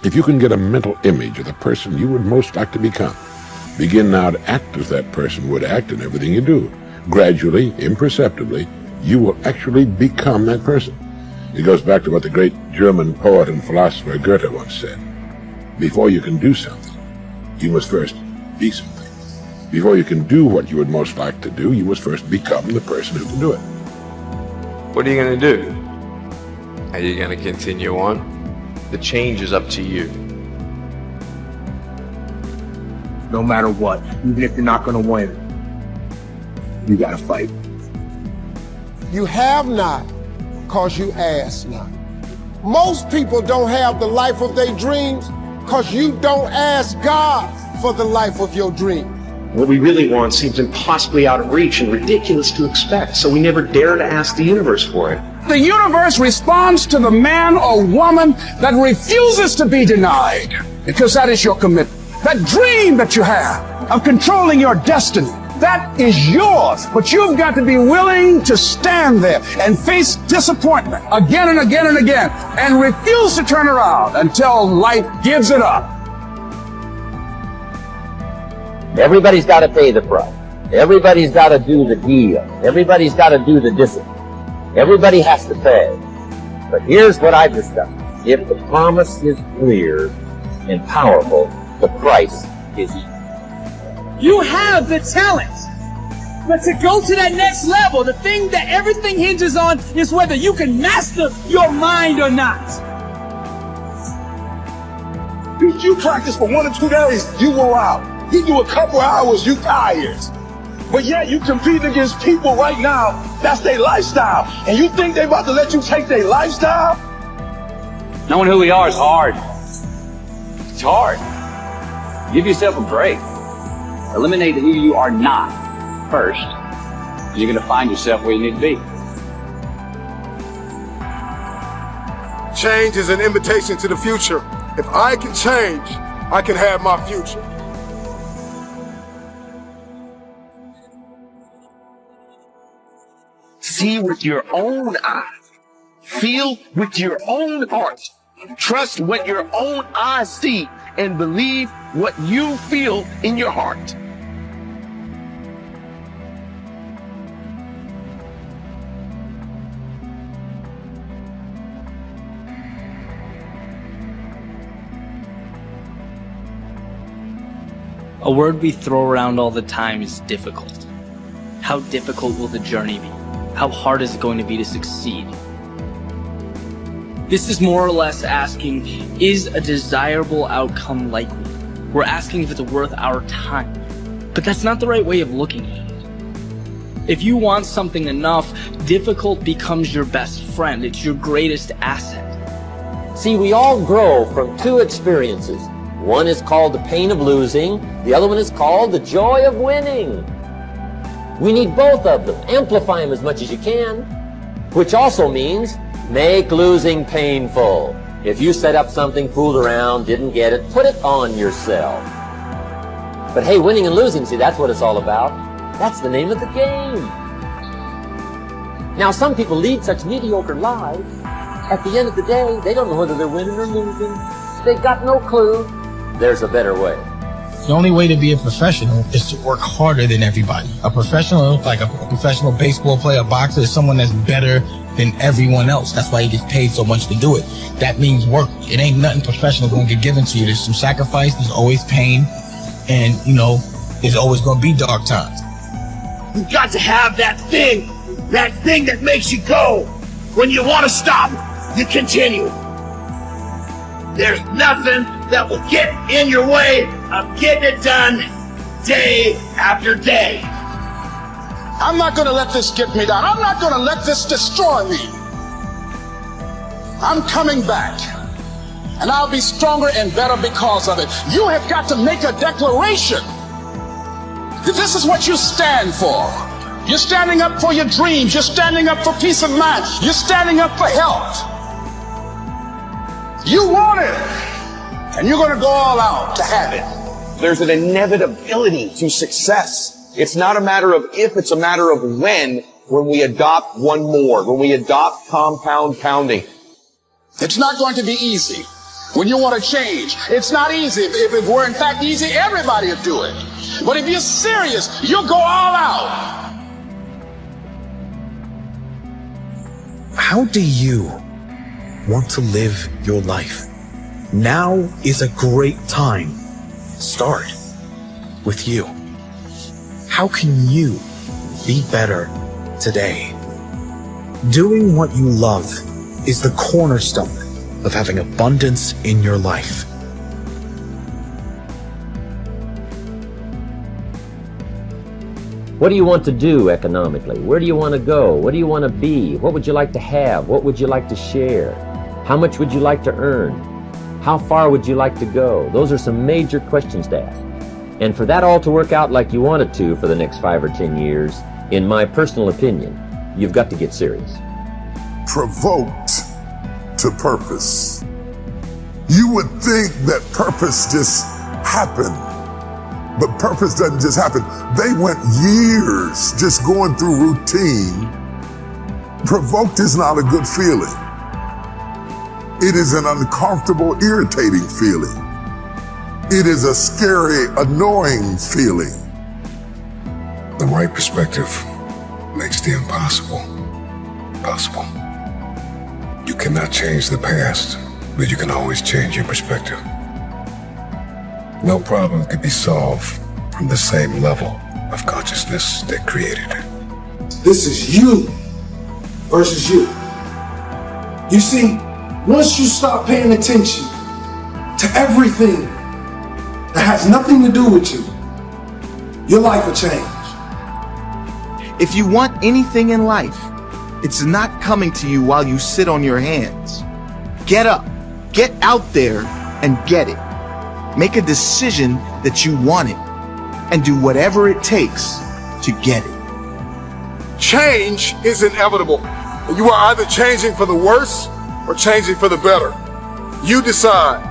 If you can get a mental image of the person you would most like to become, begin now to act as that person would act in everything you do. Gradually, imperceptibly, you will actually become that person. It goes back to what the great German poet and philosopher Goethe once said. Before you can do something, you must first be something. Before you can do what you would most like to do, you must first become the person who can do it. What are you going to do? Are you going to continue on? The change is up to you. No matter what, even if you're not going to win, you got to fight. You have not because you ask not. Most people don't have the life of their dreams because you don't ask God for the life of your dreams. What we really want seems impossibly out of reach and ridiculous to expect, so we never dare to ask the universe for it. The universe responds to the man or woman that refuses to be denied, because that is your commitment. That dream that you have of controlling your destiny, that is yours, but you've got to be willing to stand there and face disappointment again and again and again and refuse to turn around until life gives it up. Everybody's got to pay the price. Everybody's got to do the deal. Everybody's got to do the discipline. Everybody has to pay. But here's what I've discovered. If the promise is clear and powerful, the price is easy. You have the talent, but to go to that next level, the thing that everything hinges on is whether you can master your mind or not. If you practice for 1 or 2 days, you wore out. You do a couple hours, you tired. But yet you compete against people right now, that's their lifestyle. And you think they about to let you take their lifestyle? Knowing who we are is hard. It's hard. Give yourself a break. Eliminate who you are not first. You're going to find yourself where you need to be. Change is an invitation to the future. If I can change, I can have my future. See with your own eyes. Feel with your own heart. Trust what your own eyes see and believe what you feel in your heart. A word we throw around all the time is difficult. How difficult will the journey be? How hard is it going to be to succeed? This is more or less asking, is a desirable outcome likely? We're asking if it's worth our time. But that's not the right way of looking at it. If you want something enough, difficult becomes your best friend. It's your greatest asset. See, we all grow from 2 experiences. One is called the pain of losing. The other one is called the joy of winning. We need both of them. Amplify them as much as you can. Which also means make losing painful. If you set up something, fooled around, didn't get it, put it on yourself. But hey, winning and losing, see, that's what it's all about. That's the name of the game. Now, some people lead such mediocre lives. At the end of the day, they don't know whether they're winning or losing. They've got no clue. There's a better way. The only way to be a professional is to work harder than everybody. A professional, like a professional baseball player, a boxer, is someone that's better than everyone else. That's why he gets paid so much to do it. That means work. It ain't nothing professional going to get given to you. There's some sacrifice, there's always pain, and, you know, there's always going to be dark times. You've got to have that thing that makes you go. When you want to stop, you continue. There's nothing that will get in your way of getting it done day after day. I'm not going to let this get me down. I'm not going to let this destroy me. I'm coming back, and I'll be stronger and better because of it. You have got to make a declaration. This is what you stand for. You're standing up for your dreams. You're standing up for peace of mind. You're standing up for health. You want it, and you're going to go all out to have it. There's an inevitability to success. It's not a matter of if, it's a matter of when we adopt one more, when we adopt compound pounding. It's not going to be easy. When you want to change, it's not easy. If it were in fact easy, everybody would do it. But if you're serious, you'll go all out. How do you want to live your life? Now is a great time. Start with you. How can you be better today? Doing what you love is the cornerstone of having abundance in your life. What do you want to do economically? Where do you want to go? What do you want to be? What would you like to have? What would you like to share? How much would you like to earn? How far would you like to go? Those are some major questions to ask. And for that all to work out like you want it to for the next 5 or 10 years, in my personal opinion, you've got to get serious. Provoked to purpose. You would think that purpose just happened, but purpose doesn't just happen. They went years just going through routine. Provoked is not a good feeling. It is an uncomfortable, irritating feeling. It is a scary, annoying feeling. The right perspective makes the impossible possible. You cannot change the past, but you can always change your perspective. No problem can be solved from the same level of consciousness that created it. This is you versus you. You see, once you stop paying attention to everything that has nothing to do with you, your life will change. If you want anything in life, it's not coming to you while you sit on your hands. Get up, get out there, and get it. Make a decision that you want it, and do whatever it takes to get it. Change is inevitable. You are either changing for the worse or changing for the better. You decide.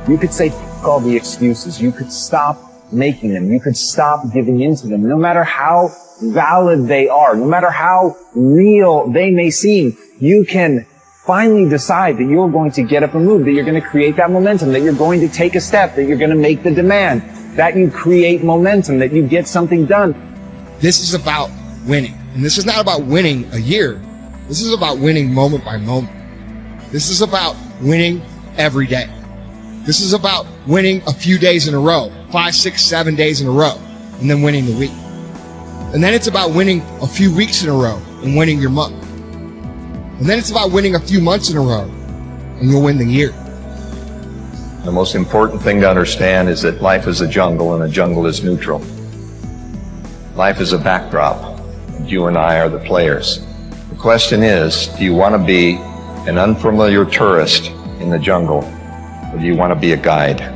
You could say f*** all the excuses. You could stop making them. You could stop giving into them. No matter how valid they are, no matter how real they may seem, you can finally decide that you're going to get up and move, that you're going to create that momentum, that you're going to take a step, that you're going to make the demand, that you create momentum, that you get something done. This is about winning. And this is not about winning a year. This is about winning moment by moment. This is about winning every day. This is about winning a few days in a row, 5, 6, 7 days in a row, and then winning the week. And then it's about winning a few weeks in a row and winning your month. And then it's about winning a few months in a row and you'll win the year. The most important thing to understand is that life is a jungle and a jungle is neutral. Life is a backdrop and you and I are the players. The question is, do you want to be an unfamiliar tourist in the jungle or do you want to be a guide?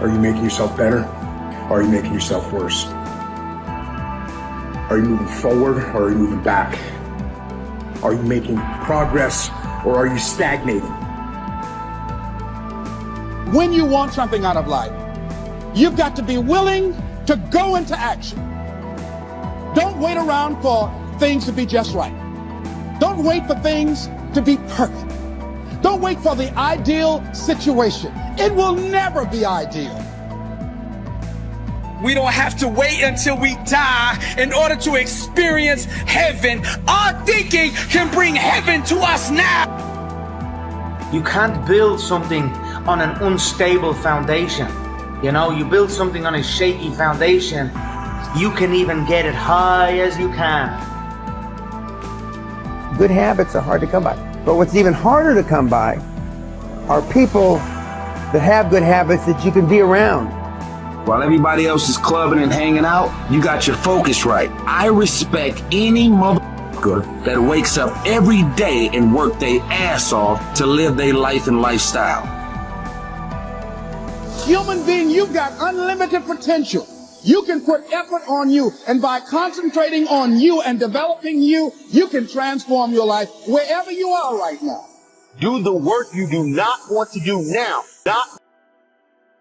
Are you making yourself better? Or are you making yourself worse? Are you moving forward or are you moving back? Are you making progress or are you stagnating? When you want something out of life, you've got to be willing to go into action. Don't wait around for things to be just right. Don't wait for things to be perfect. Don't wait for the ideal situation. It will never be ideal. We don't have to wait until we die in order to experience heaven. Our thinking can bring heaven to us now. You can't build something on an unstable foundation. You know, you build something on a shaky foundation, you can even get it high as you can. Good habits are hard to come by. But what's even harder to come by are people that have good habits that you can be around. While everybody else is clubbing and hanging out, you got your focus right. I respect any motherfucker that wakes up every day and work their ass off to live their life and lifestyle. Human being, you've got unlimited potential. You can put effort on you, and by concentrating on you and developing you, you can transform your life wherever you are right now. Do the work you do not want to do now. Not